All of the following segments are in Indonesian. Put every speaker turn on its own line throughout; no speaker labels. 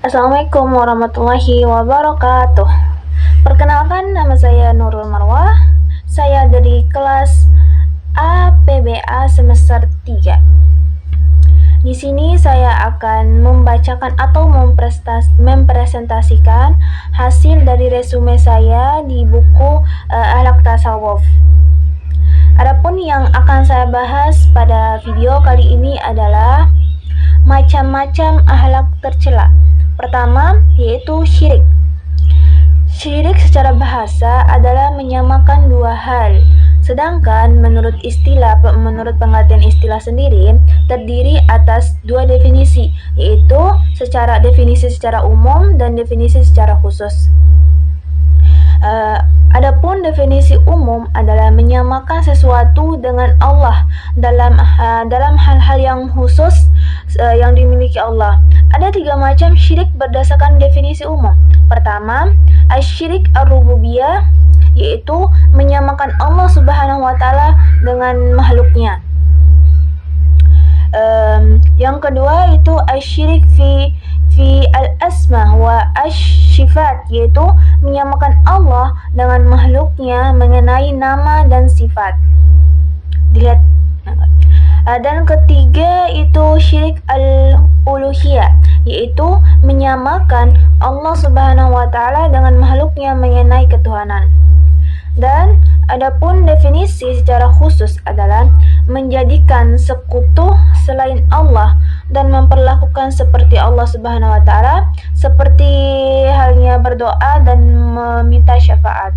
Assalamualaikum warahmatullahi wabarakatuh. Perkenalkan, nama saya Nurul Marwah. Saya dari kelas APBA semester 3. Di sini saya akan membacakan atau mempresentasikan hasil dari resume saya di buku Akhlak Tasawuf. Adapun yang akan saya bahas pada video kali ini adalah macam-macam akhlak tercela. Pertama, yaitu syirik. Syirik secara bahasa adalah menyamakan dua hal, sedangkan menurut pengertian istilah sendiri terdiri atas dua definisi, yaitu definisi secara umum dan definisi secara khusus. Adapun definisi umum adalah menyamakan sesuatu dengan Allah dalam hal-hal yang khusus yang dimiliki Allah. Ada 3 macam syirik berdasarkan definisi umum. Pertama, asyirik ar-rububiyah, yaitu menyamakan Allah Subhanahu wa taala dengan makhluknya. Yang kedua itu asyirik fi al-asma wa asy-syifat, yaitu menyamakan Allah dengan makhluknya mengenai nama dan sifat. Dilihat. Dan ketiga itu syirik al-uluhiyah, yaitu menyamakan Allah Subhanahu wa taala dengan makhluknya mengenai ketuhanan. Dan adapun definisi secara khusus adalah menjadikan sekutu selain Allah dan memperlakukan seperti Allah Subhanahu wa taala, seperti halnya berdoa dan meminta syafaat.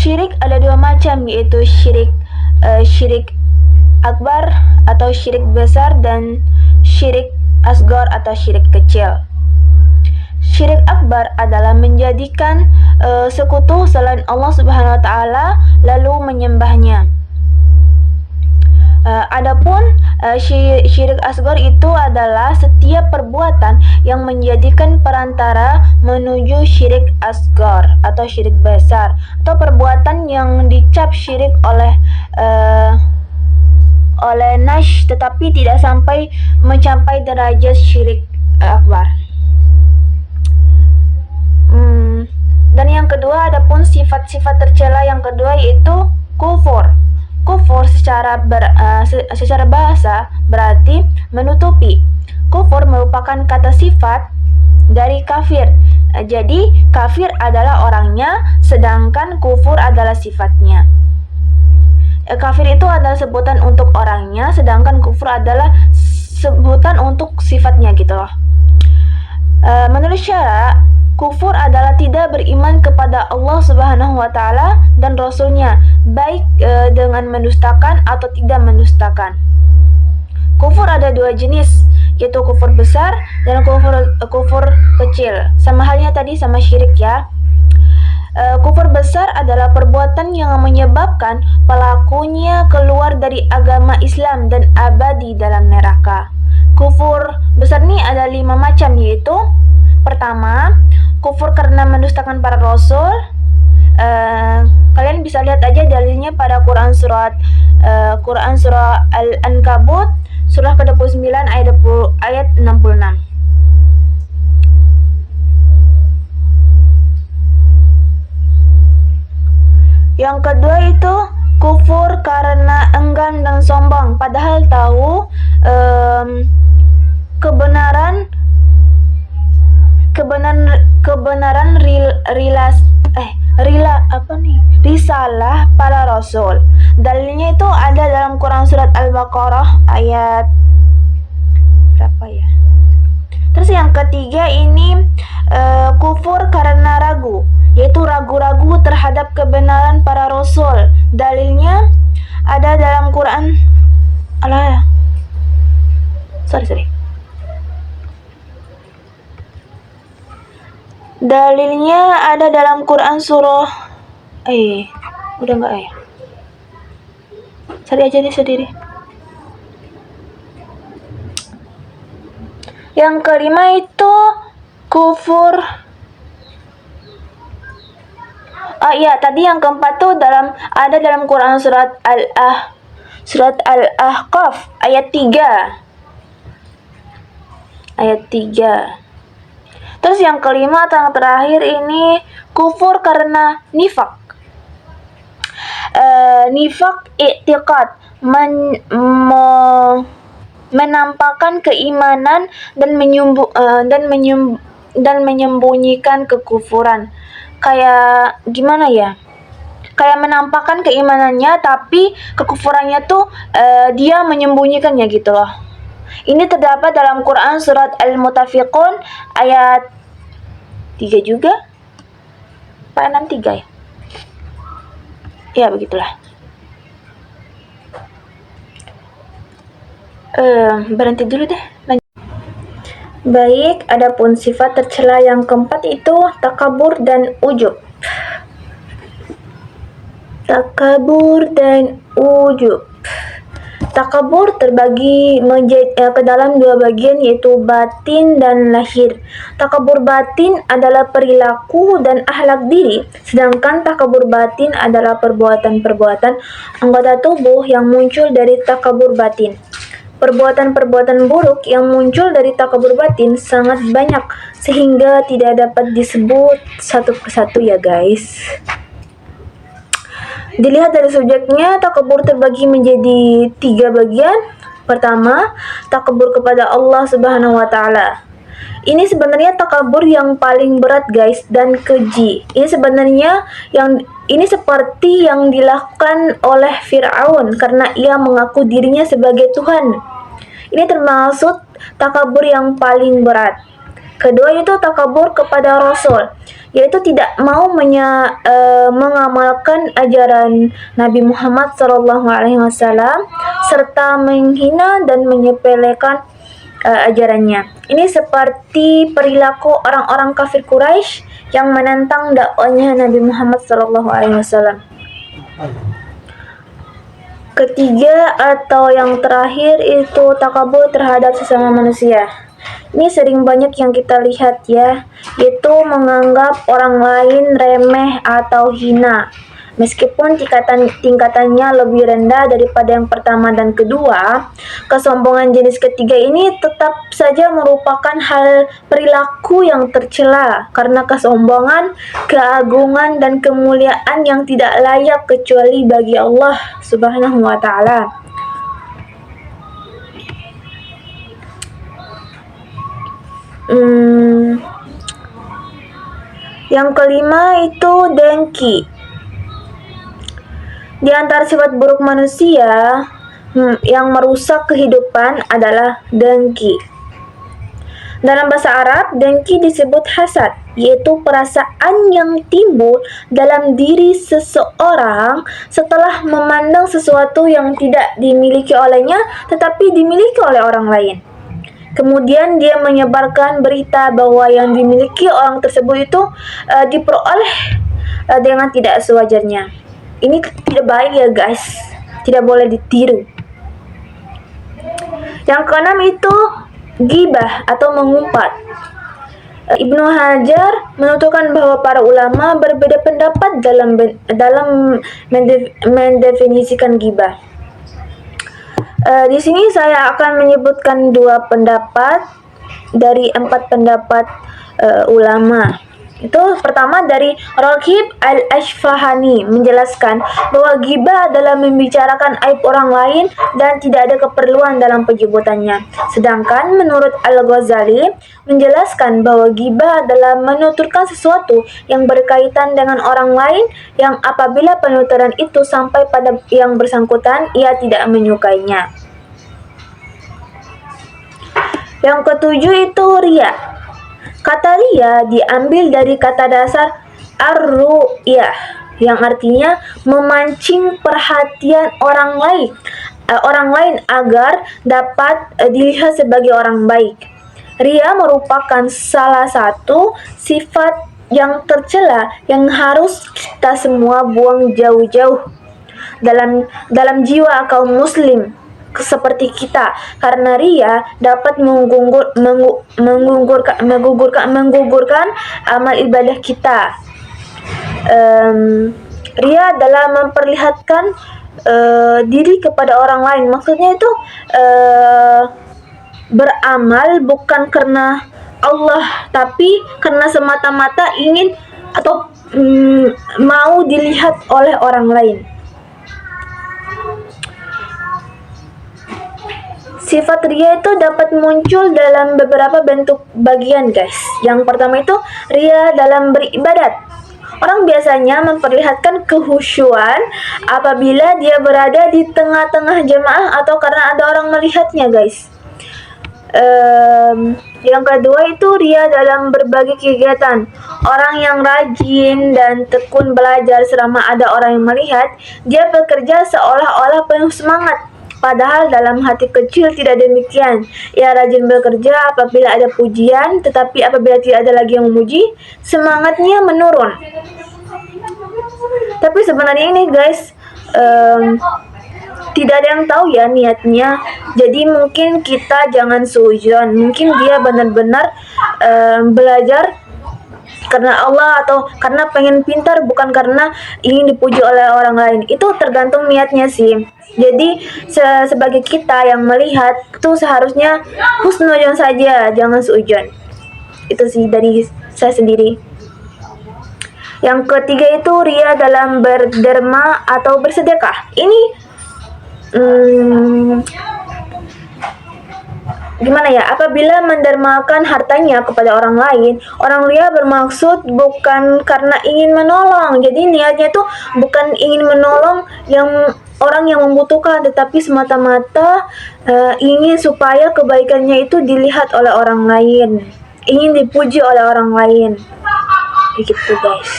Syirik ada 2 macam, yaitu syirik akbar atau syirik besar dan syirik asgar atau syirik kecil. Syirik akbar adalah menjadikan sekutu selain Allah Subhanahu wa taala lalu menyembahnya. Adapun syirik asgar itu adalah setiap perbuatan yang menjadikan perantara menuju syirik asgar atau syirik besar, atau perbuatan yang dicap syirik oleh Nash tetapi tidak sampai mencapai derajat syirik akbar. Dan yang kedua, adapun sifat-sifat tercela yang kedua yaitu kufur. Kufur secara bahasa berarti menutupi. Kufur merupakan kata sifat dari kafir. Jadi kafir adalah orangnya, sedangkan kufur adalah sifatnya. Kafir itu adalah sebutan untuk orangnya, sedangkan kufur adalah sebutan untuk sifatnya gitu loh. Menurut syara, kufur adalah tidak beriman kepada Allah Subhanahu wa taala dan Rasulnya, baik dengan mendustakan atau tidak mendustakan. Kufur ada 2 jenis, yaitu kufur besar dan kufur kecil. Sama halnya tadi sama syirik ya. Kufur besar adalah perbuatan yang menyebabkan pelakunya keluar dari agama Islam dan abadi dalam neraka. Kufur besar ini ada 5 macam, yaitu pertama, kufur karena mendustakan para rasul. Kalian bisa lihat aja dalilnya pada Quran surah Al-Ankabut surah ke-29 ayat 66. Yang kedua itu kufur karena enggan dan sombong, padahal tahu kebenaran risalah para rasul. Dalilnya itu ada dalam Quran surat Al-Baqarah ayat berapa ya? Terus yang ketiga ini kufur karena ragu, yaitu ragu-ragu terhadap kebenaran para rasul. Dalilnya ada dalam Quran Dalilnya ada dalam Quran surah udah enggak ya? Cari aja nih sendiri. Yang kelima itu kufur Iya, tadi yang keempat tuh ada dalam Quran surat Al-Ahqaf ayat 3. Ayat 3. Terus yang kelima atau yang terakhir ini kufur karena nifak. Nifak i'tiqad, menampakkan keimanan dan menyembunyikan kekufuran. Kayak gimana ya? Kayak menampakkan keimanannya tapi kekufurannya tuh dia menyembunyikannya gitu loh. Ini terdapat dalam Quran surat Al-Mutafiqun ayat 3 juga. Apa 3 ya? Ya begitulah. Berhenti dulu deh. Baik, adapun sifat tercela yang keempat itu takabur dan ujub. Takabur dan ujub. Takabur terbagi ke dalam dua bagian, yaitu batin dan lahir. Takabur batin adalah perilaku dan akhlak diri, sedangkan takabur batin adalah perbuatan-perbuatan anggota tubuh yang muncul dari takabur batin. Perbuatan-perbuatan buruk yang muncul dari takabur batin sangat banyak, sehingga tidak dapat disebut satu persatu ya guys. Dilihat dari subjeknya, takabur terbagi menjadi 3 bagian. Pertama, takabur kepada Allah Subhanahu wa Ta'ala. Ini sebenarnya takabur yang paling berat guys dan keji. Ini seperti yang dilakukan oleh Fir'aun karena ia mengaku dirinya sebagai Tuhan. Ini termasuk takabur yang paling berat. Kedua itu takabur kepada Rasul, yaitu tidak mau mengamalkan ajaran Nabi Muhammad SAW serta menghina dan menyepelekan ajarannya. Ini seperti perilaku orang-orang kafir Quraisy yang menentang dakwahnya Nabi Muhammad SAW. Ketiga atau yang terakhir itu takabur terhadap sesama manusia. Ini sering banyak yang kita lihat ya, yaitu menganggap orang lain remeh atau hina. Meskipun tingkatannya lebih rendah daripada yang pertama dan kedua, kesombongan jenis ketiga ini tetap saja merupakan hal perilaku yang tercela karena kesombongan, keagungan, dan kemuliaan yang tidak layak kecuali bagi Allah Subhanahu wa Ta'ala. Yang kelima itu dengki. Di antara sifat buruk manusia yang merusak kehidupan adalah dengki. Dalam bahasa Arab, dengki disebut hasad, yaitu perasaan yang timbul dalam diri seseorang setelah memandang sesuatu yang tidak dimiliki olehnya tetapi dimiliki oleh orang lain. Kemudian dia menyebarkan berita bahwa yang dimiliki orang tersebut itu diperoleh dengan tidak sewajarnya. Ini tidak baik ya guys, tidak boleh ditiru. Yang keenam itu ghibah atau mengumpat. Ibnu Hajar menuturkan bahwa para ulama berbeda pendapat dalam mendefinisikan ghibah. Di sini saya akan menyebutkan 2 pendapat dari 4 pendapat ulama. Itu pertama dari Raghib Al-Asfahani menjelaskan bahwa ghibah adalah membicarakan aib orang lain dan tidak ada keperluan dalam penyebutannya. Sedangkan menurut Al-Ghazali menjelaskan bahwa ghibah adalah menuturkan sesuatu yang berkaitan dengan orang lain yang apabila penuturan itu sampai pada yang bersangkutan ia tidak menyukainya. Yang ketujuh itu riya. Kata riya diambil dari kata dasar ar-ru'yah yang artinya memancing perhatian orang lain agar dapat dilihat sebagai orang baik. Riya merupakan salah satu sifat yang tercela yang harus kita semua buang jauh-jauh dalam jiwa kaum muslim seperti kita, karena riya dapat menggugurkan amal ibadah kita. Ria dalam memperlihatkan diri kepada orang lain. Maksudnya itu beramal bukan karena Allah, tapi karena semata-mata ingin atau mau dilihat oleh orang lain. Sifat ria itu dapat muncul dalam beberapa bentuk bagian, guys. Yang pertama itu ria dalam beribadat. Orang biasanya memperlihatkan kehusyuan apabila dia berada di tengah-tengah jemaah atau karena ada orang melihatnya, guys. Yang kedua itu ria dalam berbagai kegiatan. Orang yang rajin dan tekun belajar selama ada orang yang melihat, dia bekerja seolah-olah penuh semangat. Padahal dalam hati kecil tidak demikian. Ia rajin bekerja apabila ada pujian, tetapi apabila tidak ada lagi yang memuji, semangatnya menurun. Tapi sebenarnya ini, guys, tidak ada yang tahu ya niatnya. Jadi mungkin kita jangan suudzon. Mungkin dia benar-benar belajar karena Allah atau karena pengen pintar, bukan karena ingin dipuji oleh orang lain. Itu tergantung niatnya sih. Jadi sebagai kita yang melihat itu seharusnya husnudzon saja, jangan suudzon. Itu sih dari saya sendiri. Yang ketiga itu ria dalam berderma atau bersedekah. Ini gimana ya? Apabila mendermakan hartanya kepada orang lain, orang ria bermaksud bukan karena ingin menolong. Jadi niatnya tuh bukan ingin menolong orang yang membutuhkan, tetapi semata-mata ingin supaya kebaikannya itu dilihat oleh orang lain, ingin dipuji oleh orang lain. Begitu, guys.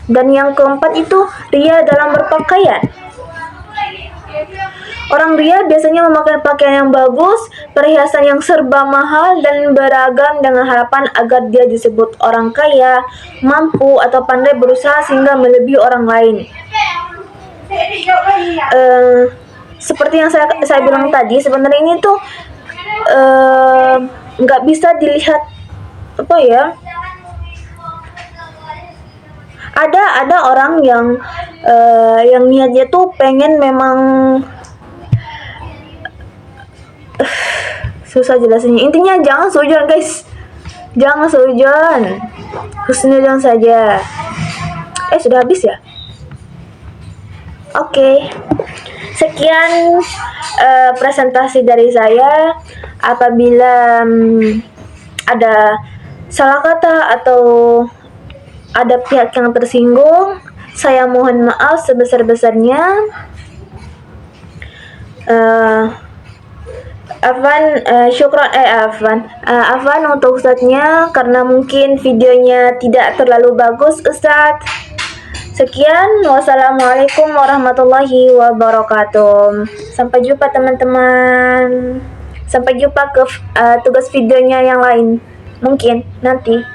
Dan yang keempat itu ria dalam berpakaian. Orang ria biasanya memakai pakaian yang bagus, perhiasan yang serba mahal dan beragam dengan harapan agar dia disebut orang kaya, mampu atau pandai berusaha sehingga melebihi orang lain. Seperti yang saya bilang tadi, sebenarnya ini tuh nggak bisa dilihat apa ya. Ada orang yang niatnya tuh pengen memang susah jelasinnya. Intinya jangan suudzon, guys. Jangan suudzon. Husnudzon saja. Sudah habis ya? Oke. Sekian presentasi dari saya. Apabila ada salah kata atau ada pihak yang tersinggung, saya mohon maaf sebesar-besarnya. Afwan untuk Ustadznya karena mungkin videonya tidak terlalu bagus, Ustadz. Sekian, wassalamualaikum warahmatullahi wabarakatuh. Sampai jumpa teman-teman. Sampai jumpa ke tugas videonya yang lain. Mungkin nanti.